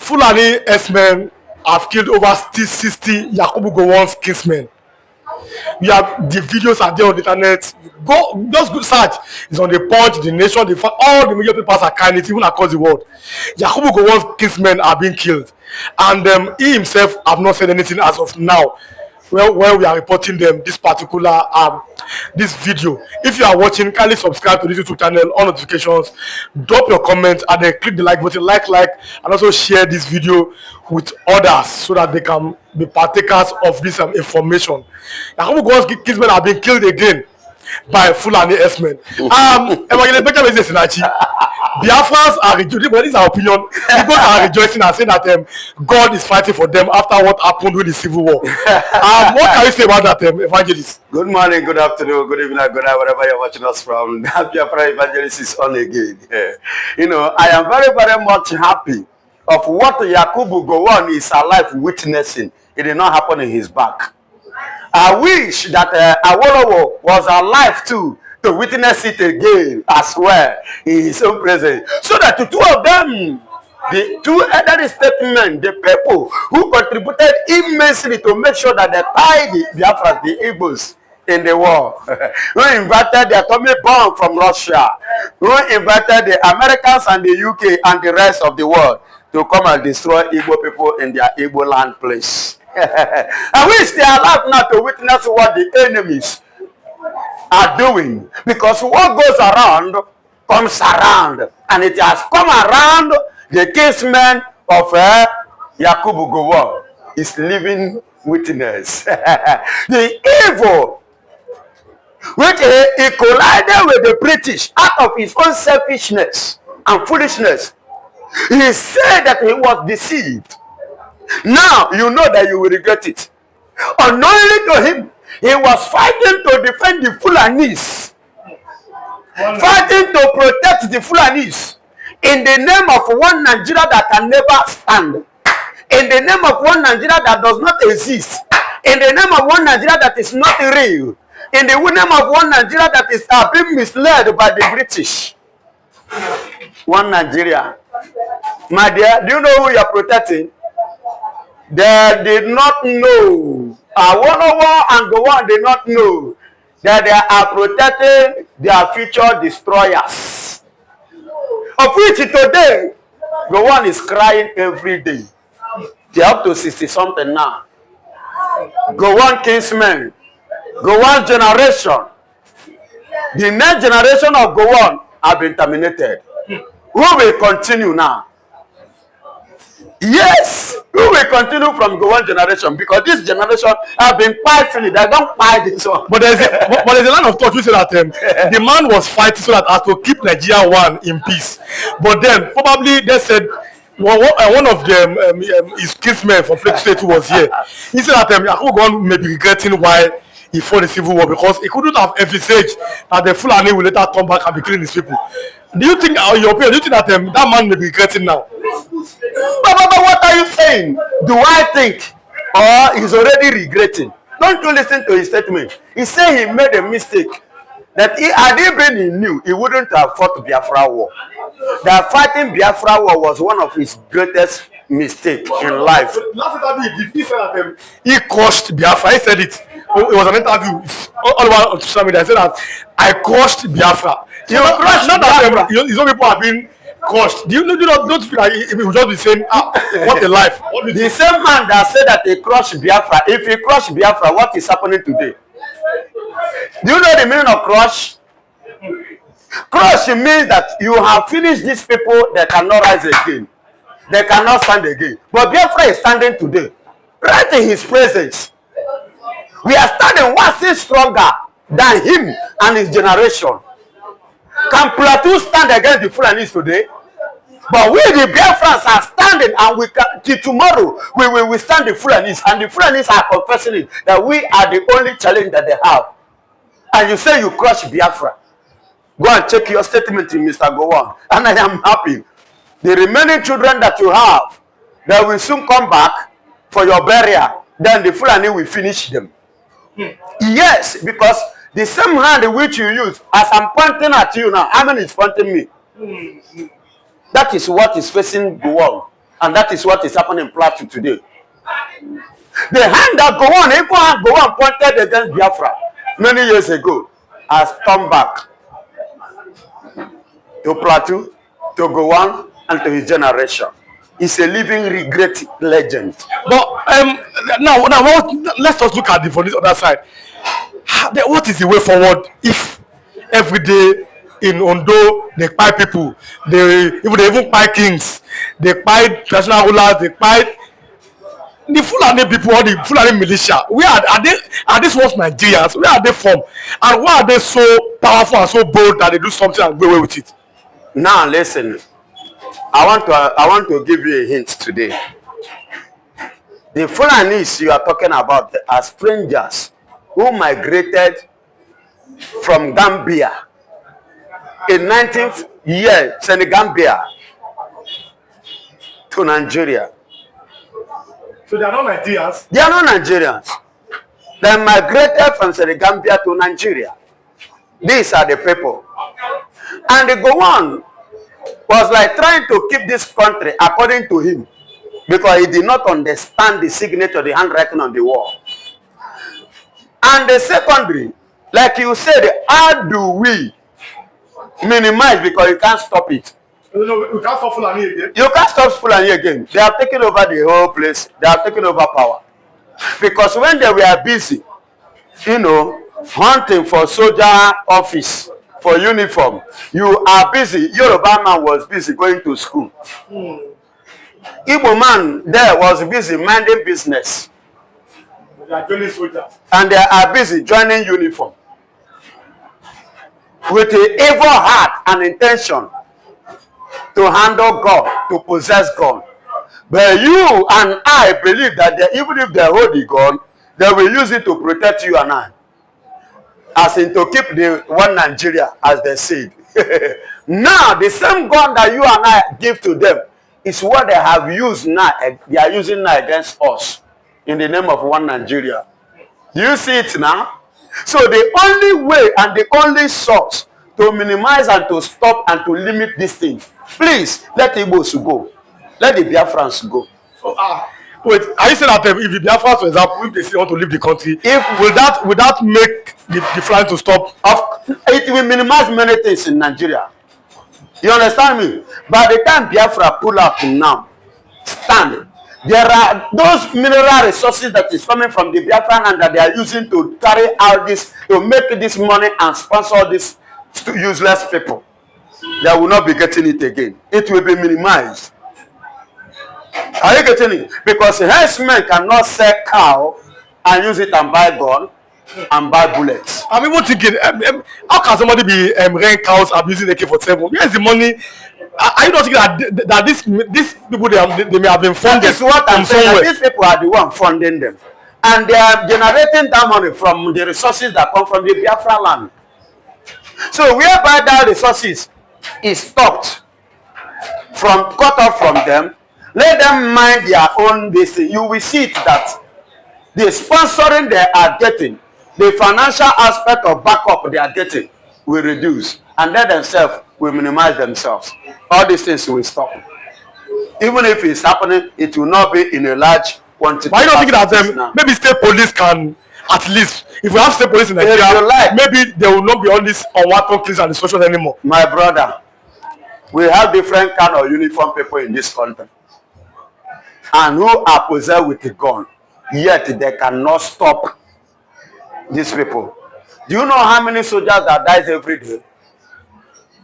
Fulani hèrdsmeñ have killed over 60 Yakubu Gowon's kinsmen. We have the videos are there on the internet. Go just go search. It's on the Punch, the Nation, all the media papers are carrying it, even across the world. Yakubu Gowon's kinsmen are being killed, and he himself have not said anything as of now. Well, when we are reporting them this particular this video. If you are watching, kindly subscribe to this YouTube channel, on notifications, drop your comment, and then click the like button, like, and also share this video with others so that they can be partakers of this information. Yakubu Gowon's kinsmen are being killed again by Fulani hèrdsmeñ. Biafrans are rejoicing, but this is our opinion. People are rejoicing and saying that God is fighting for them after what happened with the civil war. What can you say about that, Evangelist? Good morning, good afternoon, good evening, good night, wherever you're watching us from. Biafra Evangelist is on again. You know, I am very, very much happy of what Yakubu Gowon is alive witnessing. It did not happen in his back. I wish that Awolowo was alive too, to witness it again as well in his own presence, so that the two of them, the two elderly statesmen, the people who contributed immensely to make sure that they tied the Biafra, the Igbos in the war, who invited the atomic bomb from Russia, who invited the Americans and the UK and the rest of the world to come and destroy Igbo people in their Igbo land place. I wish they are alive now to witness what the enemies are doing, because what goes around comes around, and it has come around. The kinsman of Yakubu Gowon is living witness. The evil which he collided with the British out of his own selfishness and foolishness. He said that he was deceived. Now you know that you will regret it. Unknowingly to him, he was fighting to defend the Fulanis, fighting to protect the Fulanis in the name of one Nigeria that can never stand, in the name of one Nigeria that does not exist, in the name of one Nigeria that is not real, in the name of one Nigeria that is being misled by the British. One Nigeria. My dear, do you know who you are protecting? They did not know. Awolowo and Gowon did not know that they are protecting their future destroyers, of which today Gowon is crying every day. They are up to 60-something now. Gowon kinsmen, Gowon generation, the next generation of Gowon have been terminated. Who will continue now? Yes, we will continue from Gowon generation, because this generation have been fighting. They don't fight this one. But there's a line of thought which said that the man was fighting so that as to keep Nigeria one in peace. But then probably they said one of them, his kinsmen from Plateau State who was here, he said that Yakubu Gowon may be regretting why he fought the civil war, because he couldn't have envisaged that the Fulani will later come back and be killing his people. Do you think, in your opinion, do you think that that man may be regretting now? But what are you saying? Do I think, or he's already regretting? Don't you listen to his statement. He said he made a mistake. That had he been he knew, he wouldn't have fought Biafra war. That fighting Biafra war was one of his greatest mistakes in life. Last time he said that he crushed Biafra. He said it. It was an interview all over on social media. He said that I crushed Biafra. You crushed not Biafra. His own people have been crushed. Don't feel like he will just be saying, what a life. The same man that said that he crushed Biafra, if he crushed Biafra, what is happening today? Do you know the meaning of crush? Crush means that you have finished these people, they cannot rise again. They cannot stand again. But Biafra is standing today, right in his presence. We are standing one still stronger than him and his generation. Can Plateau stand against the Fulanis today? But we, the Biafrans, are standing, and we can, till tomorrow, we will withstand the Fulanis. And the Fulanis are confessing it, that we are the only challenge that they have. And you say you crush Biafra. Go and check your statement in Mr. Gowon. And I am happy. The remaining children that you have, they will soon come back for your burial. Then the Fulani will finish them. Yes, because the same hand which you use, as I'm pointing at you now, Amen is pointing me. That is what is facing the wall. And that is what is happening in Plateau today. The hand that equal hand pointed against Biafra many years ago has turned back to Plateau, to Govt, and to his generation. He's a living regret legend. But now let's just look at it from this other side. What is the way forward if every day in Ondo they buy people, they even buy kings, they buy traditional rulers, they buy the Fulani people or the Fulani militia? Where are they? Are these ones Nigerians? Where are they from? And why are they so powerful and so bold that they do something and go away with it? Now listen, I want to give you a hint today. The Fulanis you are talking about are strangers who migrated from Gambia in 19th year, Senegambia to Nigeria. So they are not Nigerians? They are not Nigerians. They migrated from Senegambia to Nigeria. These are the people. And the Govt was like trying to keep this country according to him, because he did not understand the signature, the handwriting on the wall. And the secondary, like you said, how do we minimize, because you can't stop it. No, we can't stop Fulani again. You can't stop Fulani again. They have taken over the whole place. They have taken over power. Because when they were busy, hunting for soldier office, for uniform, you are busy. Yoruba man was busy going to school. Igbo man there was busy minding business. They are joining soldiers. And they are busy joining uniform. With the evil heart and intention to handle God, to possess God. But you and I believe that even if they hold the gun, they will use it to protect you and I. As in to keep the one Nigeria, as they said. Now, the same gun that you and I give to them is what they have used now. They are using now against us in the name of one Nigeria. Do you see it now? So the only way and the only source to minimize and to stop and to limit these things, please let the Igbos go. Let the Biafrans go. Wait, are you saying that if the Biafrans, for example, if they still want to leave the country, will that make the flying to stop? It will minimize many things in Nigeria. You understand me? By the time Biafra pull up now, stand, there are those mineral resources that is coming from the Biafran and that they are using to carry out this, to make this money and sponsor these useless people. They will not be getting it again. It will be minimized. Are you getting it? Because hèrdsmeñ cannot sell cow and use it and buy gun and buy bullets. I'm even thinking, how can somebody be renting cows and using AK-47? Where is the money? Are you not thinking that these people they may have been funded? That is what I'm saying. These people are the one funding them, and they are generating that money from the resources that come from the Biafra land. So whereby that resources is stopped from cut off from them, let them mind their own business. You will see it that the sponsoring they are getting, the financial aspect of backup they are getting will reduce, and they themselves will minimize themselves. All these things will stop. Even if it's happening, it will not be in a large quantity. But I don't think that maybe state police can, at least, if we have state police in Nigeria, maybe there will not be all this unwanted killings and destruction anymore. My brother, we have different kind of uniform people in this country, and who are possessed with a gun, yet they cannot stop these people. Do you know how many soldiers that dies every day?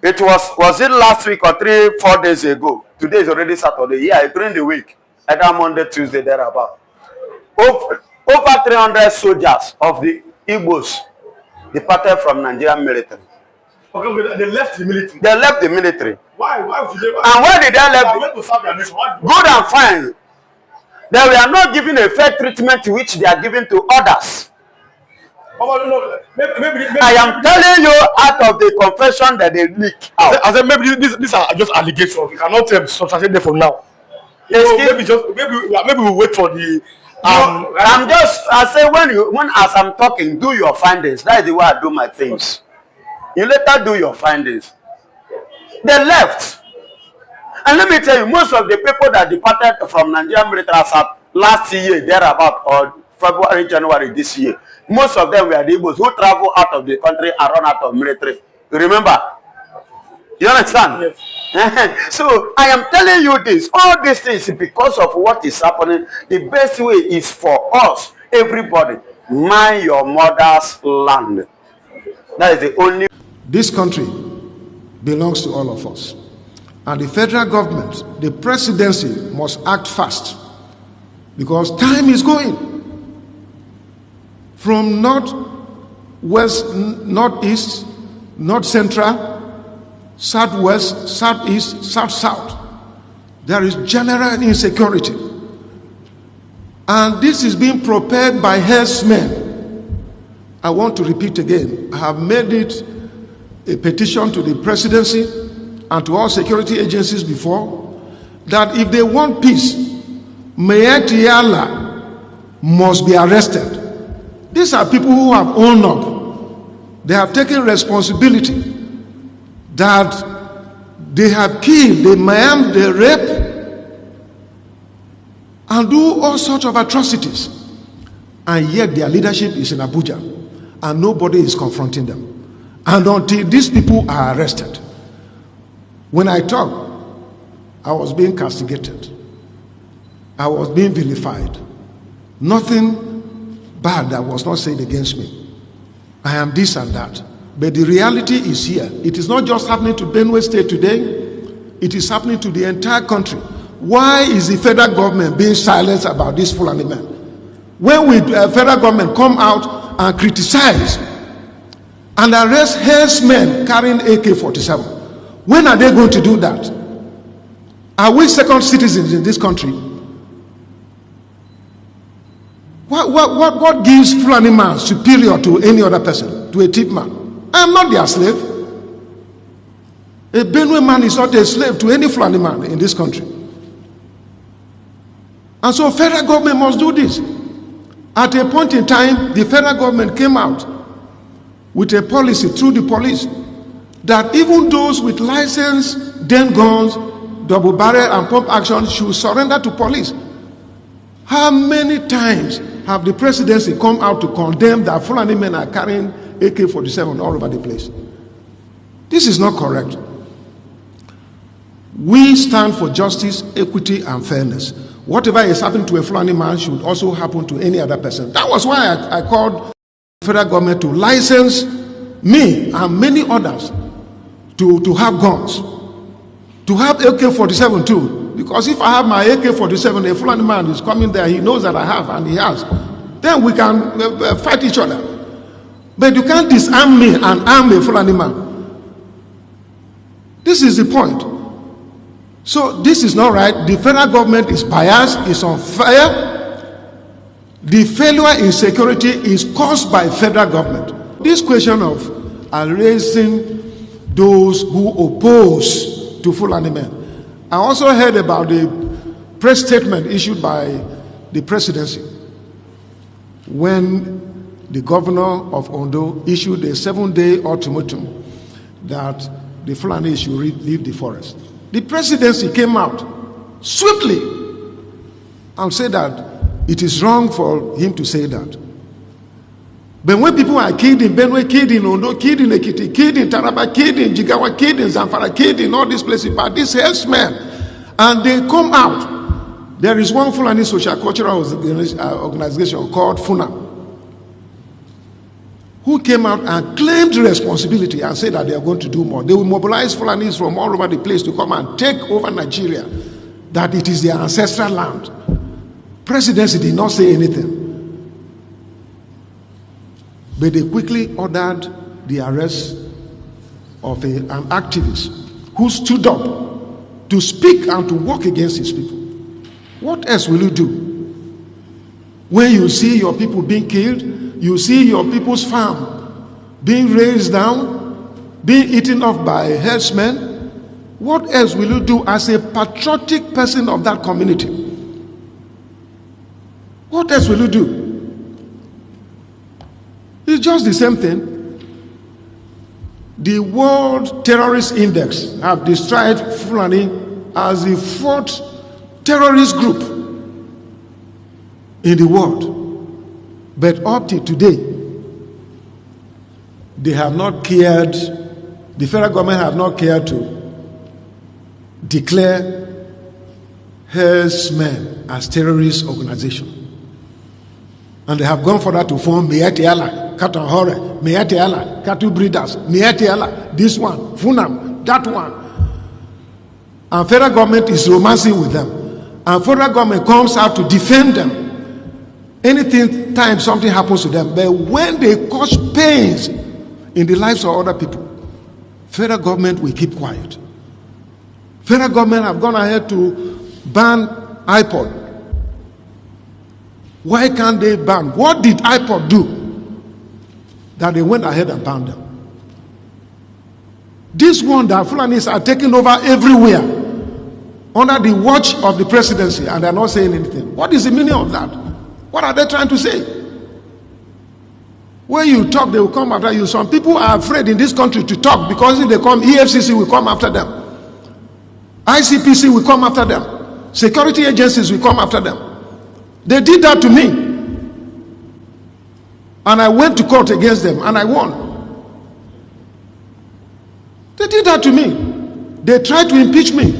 It was it last week or 3-4 days ago? Today is already Saturday. Yeah, during the week, either Monday, Tuesday, thereabout. Over 300 soldiers of the Igbos departed from Nigerian military. Okay, they left the military. They left the military. Why? Why would they? And where did they left? They went to serve their nation. Good and fine. They were not given a fair treatment which they are giving to others. Maybe, I am telling you out of the confession that they leak out. I said maybe these are just allegations. We cannot substantiate them from now. Maybe we wait for the. I say when as I'm talking, do your findings. That is the way I do my things. You later do your findings. They left. And let me tell you, most of the people that departed from Nigerian military service last year, thereabout, or February, January this year, most of them were the Igbos who travel out of the country and run out of military. You remember? You understand? Yes. So I am telling you this. All these things because of what is happening. The best way is for us, everybody, mind your mother's land. That is the only. This country belongs to all of us. And the federal government, the presidency must act fast because time is going. From north, west, northeast, north central, southwest, southeast, south, there is general insecurity. And this is being prepared by hèrdsmeñ. I want to repeat again, I have made it a petition to the presidency and to all security agencies before, that if they want peace, Mayetiala must be arrested. These are people who have owned up. They have taken responsibility that they have killed, they maim, they rape, and do all sorts of atrocities. And yet their leadership is in Abuja, and nobody is confronting them. And until these people are arrested. When I talk, I was being castigated. I was being vilified. Nothing bad that was not said against me. I am this and that. But the reality is here. It is not just happening to Benue State today. It is happening to the entire country. Why is the federal government being silent about this Fulani men? When will the federal government come out and criticize and arrest hèrdsmeñ carrying AK-47? When are they going to do that? Are we second citizens in this country? What gives Fulani man superior to any other person, to a thief man? I am not their slave. A Benue man is not a slave to any Fulani man in this country. And so federal government must do this. At a point in time, the federal government came out with a policy through the police that even those with license, den guns, double barrel and pump action should surrender to police. How many times have the presidency come out to condemn that Fulani men are carrying AK-47 all over the place? This is not correct. We stand for justice, equity, and fairness. Whatever is happening to a Fulani man should also happen to any other person. That was why I called the federal government to license me and many others to have guns, to have AK-47 too. Because if I have my AK-47, a Fulani man is coming there, he knows that I have, and he has. Then we can fight each other. But you can't disarm me and arm a Fulani man. This is the point. So this is not right. The federal government is biased, is unfair. The failure in security is caused by federal government. This question of raising those who oppose to Fulani men. I also heard about the press statement issued by the presidency when the governor of Ondo issued a 7-day ultimatum that the Fulani should leave the forest. The presidency came out swiftly and said that it is wrong for him to say that. But when people are killed in Benue, killed in Ondo, killed in Ekiti, killed in Taraba, killed in Jigawa, killed in Zamfara, killed in all these places by these hèrdsmeñ, and they come out. There is one Fulani social cultural organization called FUNA, who came out and claimed responsibility and said that they are going to do more. They will mobilize Fulanis from all over the place to come and take over Nigeria, that it is their ancestral land. Presidency did not say anything. But they quickly ordered the arrest of an activist who stood up to speak and to work against his people. What else will you do? When you see your people being killed, you see your people's farm being razed down, being eaten off by hèrdsmeñ, what else will you do as a patriotic person of that community? What else will you do? It's just the same thing. The World Terrorist Index have described Fulani as the fourth terrorist group in the world. But up to today, they have not cared, the federal government have not cared to declare hèrdsmeñ as terrorist organization. And they have gone further to form Mietiala, Cattle Hore, Mietiala, Cattle Breeders, Mietiala, this one, Funam, that one. And federal government is romancing with them. And federal government comes out to defend them. Anything time something happens to them, but when they cause pains in the lives of other people, federal government will keep quiet. Federal government have gone ahead to ban iPod. Why can't they ban? What did iPod do that they went ahead and banned them? This one that Fulanis are taking over everywhere under the watch of the presidency, and they're not saying anything. What is the meaning of that? What are they trying to say? When you talk, they will come after you. Some people are afraid in this country to talk because if they come, EFCC will come after them. ICPC will come after them. Security agencies will come after them. They did that to me. And I went to court against them and I won. They did that to me. They tried to impeach me.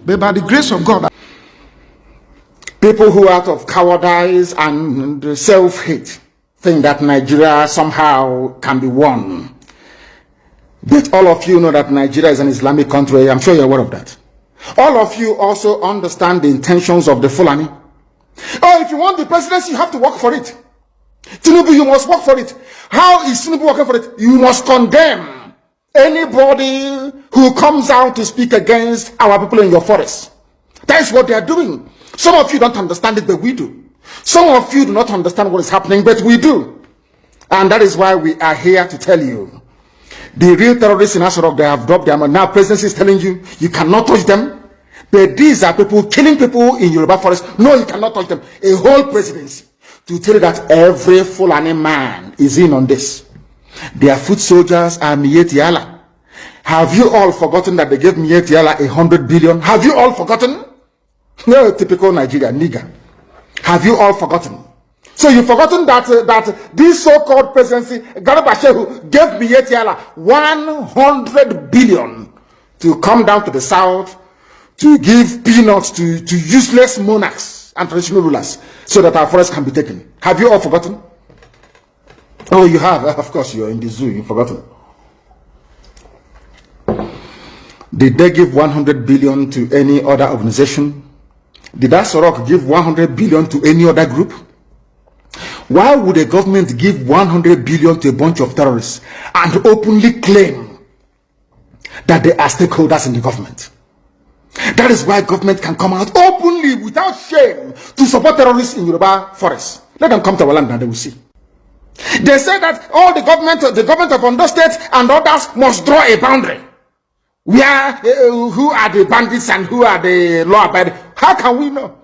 But by the grace of God, people who out of cowardice and self-hate think that Nigeria somehow can be won. But all of you know that Nigeria is an Islamic country. I'm sure you're aware of that. All of you also understand the intentions of the Fulani. Oh, if you want the presidency, you have to work for it. Tinubu, you must work for it. How is Tinubu working for it? You must condemn anybody who comes out to speak against our people in your forest. That is what they are doing. Some of you don't understand it, but we do. Some of you do not understand what is happening, but we do. And that is why we are here to tell you. The real terrorists in Asarok, they have dropped their money. Now presidency is telling you, you cannot touch them. But these are people killing people in Yoruba forest. No, you cannot touch them. A whole presidency to tell you that every Fulani man is in on this. Their foot soldiers are Mietiala. Have you all forgotten that they gave Mietiala 100 billion? Have you all forgotten? No, typical Nigeria nigger. Have you all forgotten? So you've forgotten that this so-called presidency, Garba Shehu, gave Mietiala 100 billion to come down to the south to give peanuts to useless monarchs and traditional rulers so that our forests can be taken. Have you all forgotten? Oh, you have. Of course, you're in the zoo. You've forgotten. Did they give 100 billion to any other organization? Did Asorok give 100 billion to any other group? Why would a government give 100 billion to a bunch of terrorists and openly claim that they are stakeholders in the government? That is why government can come out openly without shame to support terrorists in Yoruba forests. Let them come to our land and they will see. They say that all the government of Ondo State and others must draw a boundary. Where who are the bandits and who are the law-abiding? How can we know?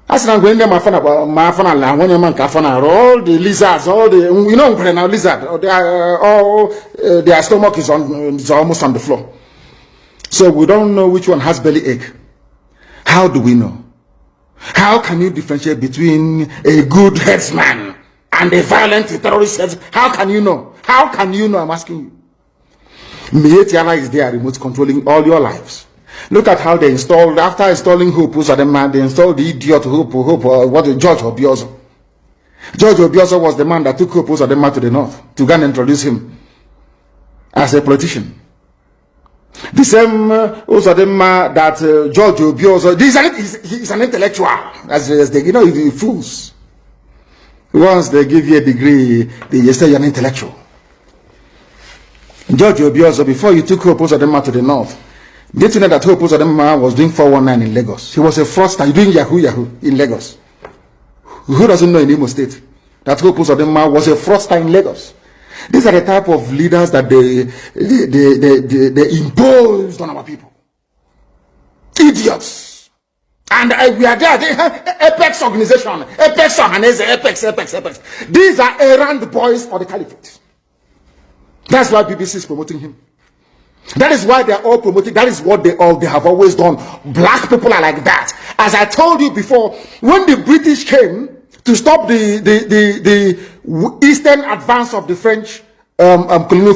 As I'm going there, my phone, all the lizards, all the now lizard, their stomach is almost on the floor. So we don't know which one has belly ache. How do we know? How can you differentiate between a good headsman and a violent terrorist headsman? How can you know? How can you know? I'm asking you. Mietiala is there, remote controlling all your lives. Look at how they installed, after installing Hope, they installed the idiot Hope, George Obiozo. George Obiozo was the man that took Hope to the north to go and introduce him as a politician. The same Usadema that George Obiozo, he's an intellectual, as they, the fools. Once they give you a degree, they say you're an intellectual. George Obiozo, before you took Hope Usadema to the north, did you know that Hope Usadema was doing 419 in Lagos? He was a fraudster doing Yahoo in Lagos. Who doesn't know in Imo State that Hope Usadema was a fraudster in Lagos? These are the type of leaders that they imposed on our people. Idiots. And we are there. They have Apex organization. Apex Ohanese, Apex. These are errand boys for the caliphate. That's why BBC is promoting him. That is why they are all promoting. That is what they have always done. Black people are like that. As I told you before, when the British came to stop the eastern advance of the French colonial